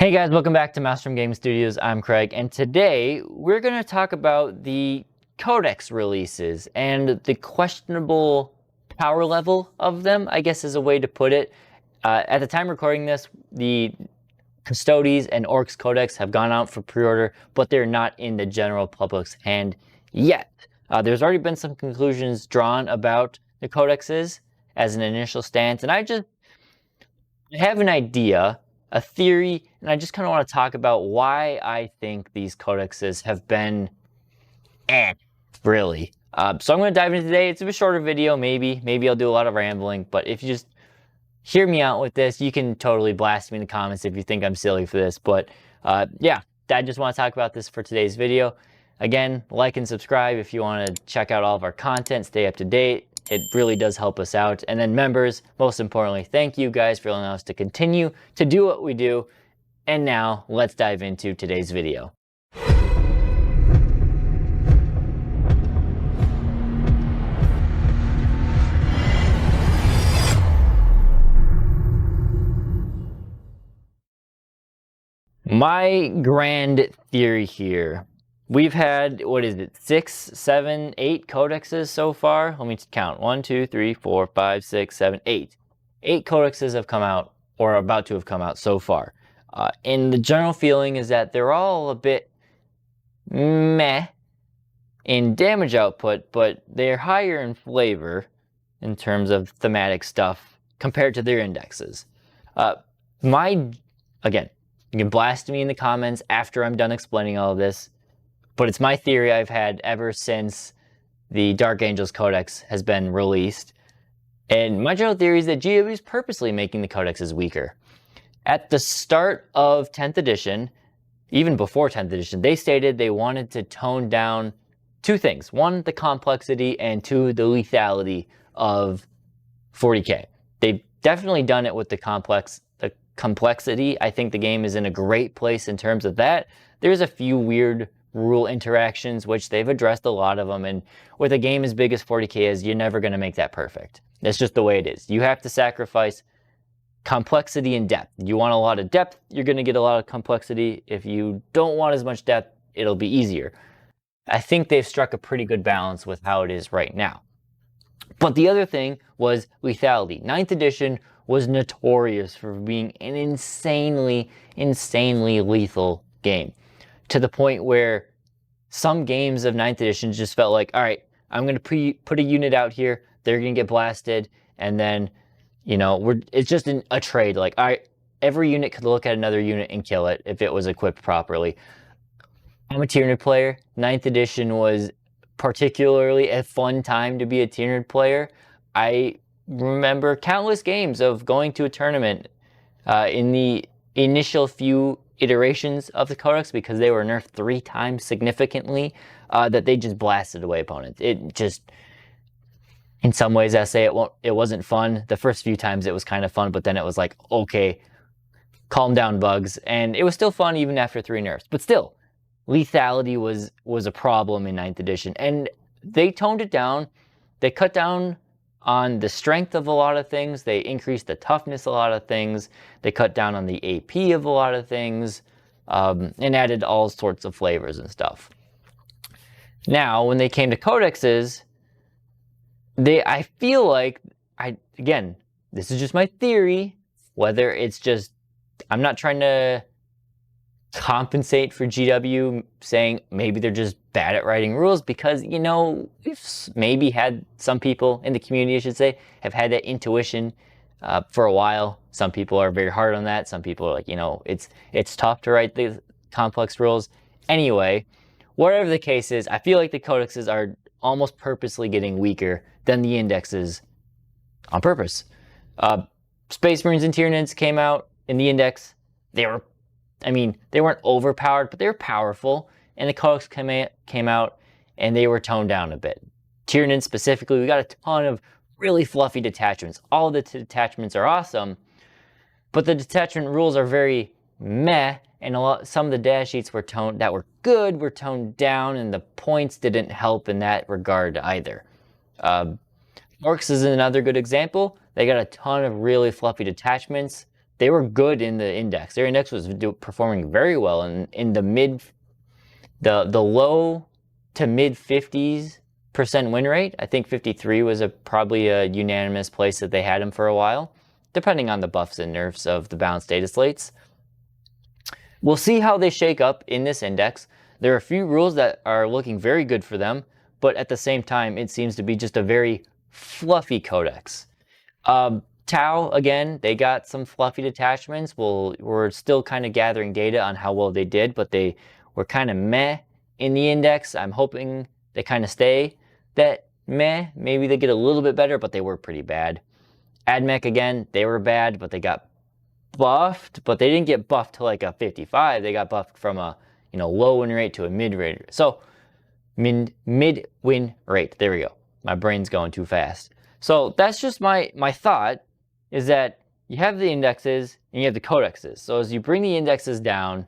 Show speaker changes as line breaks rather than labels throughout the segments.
Hey guys, welcome back to Master Game Studios. I'm Craig, and today we're going to talk about the Codex releases and the questionable power level of them, I guess is a way to put it. At the time recording this, the Codices and Orcs Codex have gone out for pre-order, but they're not in the general public's hand yet. There's already been some conclusions drawn about the Codexes as an initial stance, and I have an idea, a theory, and I just kind of want to talk about why I think these codexes have been really. So I'm going to dive into today. It's a bit shorter video, maybe I'll do a lot of rambling, but if you just hear me out with this, you can totally blast me in the comments if you think I'm silly for this. But yeah, I just want to talk about this for today's video. Again, like and subscribe if you want to check out all of our content, stay up to date. It really does help us out. And then members, most importantly, thank you guys for allowing us to continue to do what we do. And now let's dive into today's video. My grand theory here. We've had, what is it, 6, 7, 8 codexes so far? Let me count. 1, 2, 3, 4, 5, 6, 7, 8. 8 codexes have come out, or are about to have come out so far. And the general feeling is that they're all a bit meh in damage output, but they're higher in flavor in terms of thematic stuff compared to their indexes. Again, you can blast me in the comments after I'm done explaining all of this. But it's my theory I've had ever since the Dark Angels Codex has been released. And my general theory is that GW is purposely making the codexes weaker. At the start of 10th edition, even before 10th edition, they stated they wanted to tone down 2 things. 1, the complexity, and 2, the lethality of 40k. They've definitely done it with the complexity. I think the game is in a great place in terms of that. There's a few weird rule interactions, which they've addressed a lot of them, and with a game as big as 40k is, you're never going to make that perfect. That's just the way it is. You have to sacrifice complexity and depth. You want a lot of depth, you're going to get a lot of complexity. If you don't want as much depth, it'll be easier. I think they've struck a pretty good balance with how it is right now. But the other thing was lethality. 9th edition was notorious for being an insanely lethal game, to the point where some games of 9th edition just felt like, all right, I'm going to put a unit out here, they're going to get blasted, and then, you know, it's just a trade. Like, all right, every unit could look at another unit and kill it if it was equipped properly. I'm a Tyranid player. 9th edition was particularly a fun time to be a Tyranid player. I remember countless games of going to a tournament in the initial few iterations of the Codex, because they were nerfed 3 times significantly, that they just blasted away opponents. It just, in some ways, I say it wasn't fun. The first few times it was kind of fun, but then it was like, okay, calm down, bugs. And it was still fun even after 3 nerfs. But still, lethality was a problem in 9th edition. And they toned it down. They cut down on the strength of a lot of things. They increased the toughness of a lot of things. They cut down on the AP of a lot of things, and added all sorts of flavors and stuff. Now, when they came to codexes, I feel like, again, this is just my theory, whether it's just, I'm not trying to compensate for GW saying maybe they're just bad at writing rules, because, you know, we've maybe had some people in the community, I should say, have had that intuition for a while. Some people are very hard on that. Some people are like, you know, it's tough to write the complex rules. Anyway, whatever the case is, I feel like the codexes are almost purposely getting weaker than the indexes on purpose. Space Marines and Tyranids came out in the index. They weren't overpowered, but they were powerful. And the Codex came out and they were toned down a bit. Tyranids specifically, we got a ton of really fluffy detachments. All the detachments are awesome, but the detachment rules are very meh, and some of the data sheets were toned down, and the points didn't help in that regard either. Orcs is another good example. They got a ton of really fluffy detachments, they were good in the index. Their index was performing very well in the low to mid 50s% win rate. I think 53 was probably a unanimous place that they had him for a while, depending on the buffs and nerfs of the balanced data slates. We'll see how they shake up in this index. There are a few rules that are looking very good for them, but at the same time, it seems to be just a very fluffy codex. Tau, again, they got some fluffy detachments. We're still kind of gathering data on how well they did, but they were kind of meh in the index. I'm hoping they kind of stay that meh. Maybe they get a little bit better, but they were pretty bad. AdMech, again, they were bad, but they got buffed, but they didn't get buffed to like a 55. They got buffed from a low win rate to a mid rate. So mid win rate. There we go. My brain's going too fast. So that's just my thought, is that you have the indexes and you have the codexes. So as you bring the indexes down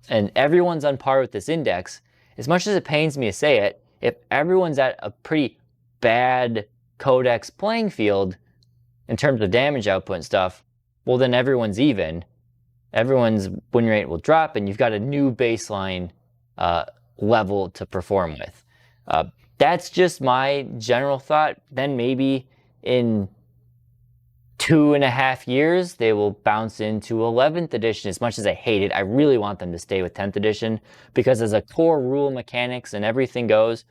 and everyone's on par with this index, as much as it pains me to say it, if everyone's at a pretty bad codex playing field in terms of damage output and stuff, well, then everyone's even. Everyone's win rate will drop, and you've got a new baseline level to perform with. That's just my general thought. Then maybe in 2.5 years, they will bounce into 11th edition. As much as I hate it, I really want them to stay with 10th edition, because as a core rule mechanics and everything goes,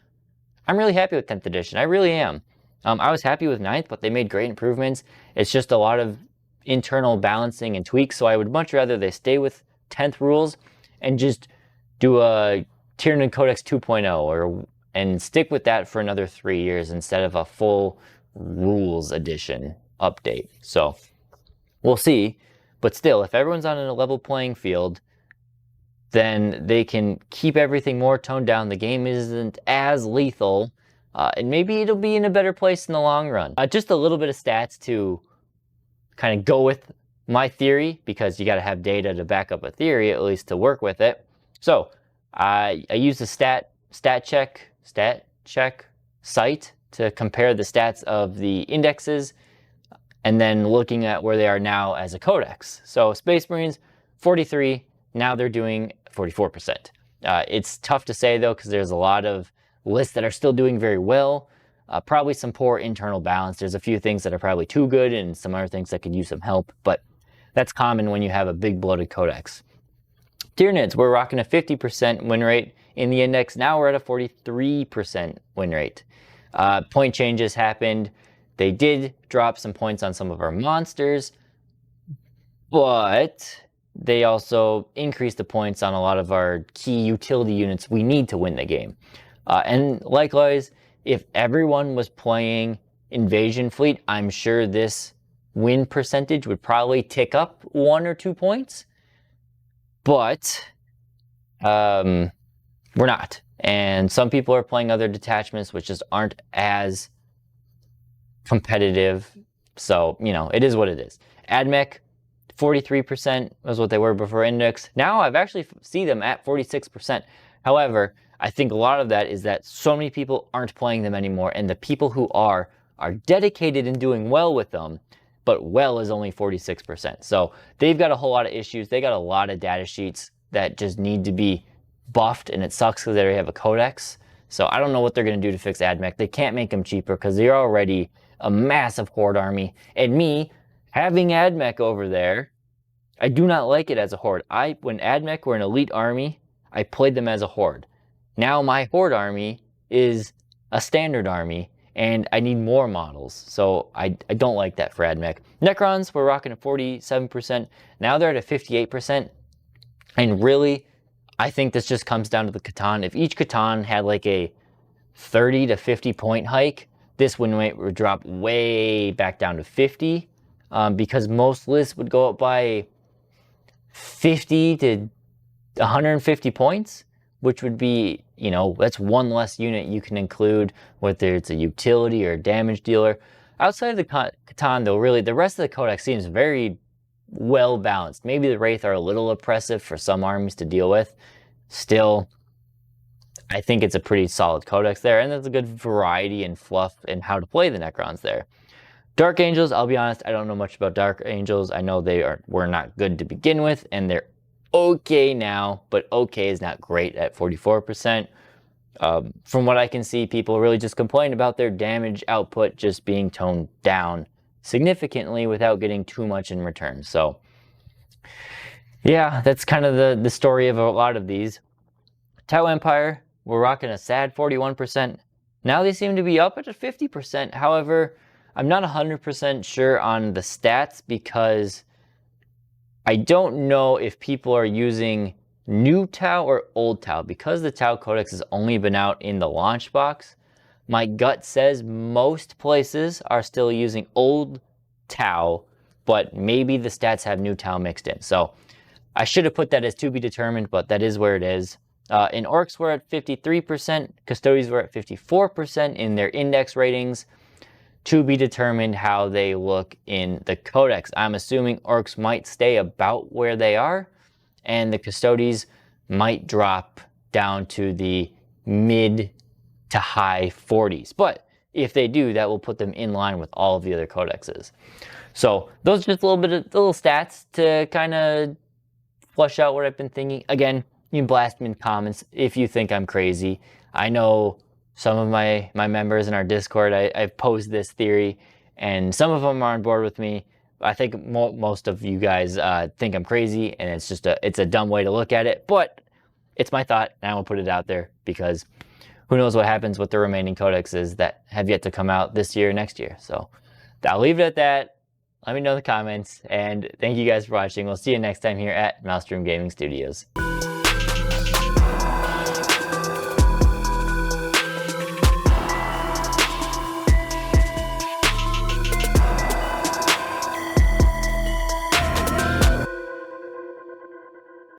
I'm really happy with 10th edition. I really am. I was happy with 9th, but they made great improvements. It's just a lot of internal balancing and tweaks, so I would much rather they stay with 10th rules and just do a Tyranid Codex 2.0 and stick with that for another 3 years instead of a full rules edition update. So we'll see, but still, if everyone's on a level playing field, then they can keep everything more toned down. The game isn't as lethal, and maybe it'll be in a better place in the long run. Just a little bit of stats to kind of go with my theory, because you got to have data to back up a theory, at least to work with it. So I use the stat check site to compare the stats of the indexes and then looking at where they are now as a codex. So Space Marines, 43, now they're doing 44%. It's tough to say though, because there's a lot of lists that are still doing very well. Probably some poor internal balance. There's a few things that are probably too good and some other things that could use some help, but that's common when you have a big bloated codex. Tyranids, we're rocking a 50% win rate in the index. Now we're at a 43% win rate. Point changes happened. They did drop some points on some of our monsters, but they also increased the points on a lot of our key utility units we need to win the game. And likewise, if everyone was playing Invasion Fleet, I'm sure this win percentage would probably tick up 1 or 2 points. But we're not. And some people are playing other detachments which just aren't as competitive. So, it is what it is. AdMech, 43% was what they were before index. Now I've actually see them at 46%. However, I think a lot of that is that so many people aren't playing them anymore, and the people who are dedicated and doing well with them, but well is only 46%. So they've got a whole lot of issues. They got a lot of data sheets that just need to be buffed, and it sucks because they already have a codex. So I don't know what they're going to do to fix AdMech. They can't make them cheaper because they're already a massive horde army. And me, having AdMech over there, I do not like it as a horde. When AdMech were an elite army, I played them as a horde. Now my horde army is a standard army, and I need more models. So I don't like that for AdMech. Necrons, we're rocking at 47%. Now they're at a 58%. And really, I think this just comes down to the Catan. If each Catan had like a 30 to 50 point hike, this win rate would drop way back down to 50, because most lists would go up by 50 to 150 points, which would be, that's one less unit you can include, whether it's a utility or a damage dealer. Outside of the Catan, though, really, the rest of the Codex seems very well balanced. Maybe the Wraith are a little oppressive for some armies to deal with. Still, I think it's a pretty solid Codex there, and there's a good variety and fluff in how to play the Necrons there. Dark Angels, I'll be honest, I don't know much about Dark Angels. I know were not good to begin with, and they're okay now, but okay is not great at 44%. From what I can see, people really just complain about their damage output just being toned down significantly without getting too much in return. So yeah, that's kind of the story of a lot of these. Tau Empire, we're rocking a sad 41%. Now they seem to be up at a 50%. However, I'm not 100% sure on the stats because I don't know if people are using new Tau or old Tau. Because the Tau Codex has only been out in the launch box, my gut says most places are still using old Tau, but maybe the stats have new Tau mixed in. So I should have put that as to be determined, but that is where it is. In Orcs, we're at 53%. Custodians were at 54% in their index ratings. To be determined how they look in the Codex. I'm assuming Orcs might stay about where they are, and the Custodians might drop down to the mid to high 40s. But if they do, that will put them in line with all of the other Codexes. So those are just a little stats to kind of flush out what I've been thinking. Again, you can blast me in the comments if you think I'm crazy. I know some of my members in our Discord, I've posed this theory, and some of them are on board with me. I think most of you guys think I'm crazy, and it's just it's a dumb way to look at it, but it's my thought, and I will put it out there because who knows what happens with the remaining codexes that have yet to come out this year or next year. So I'll leave it at that. Let me know in the comments, and thank you guys for watching. We'll see you next time here at Maelstrom Gaming Studios.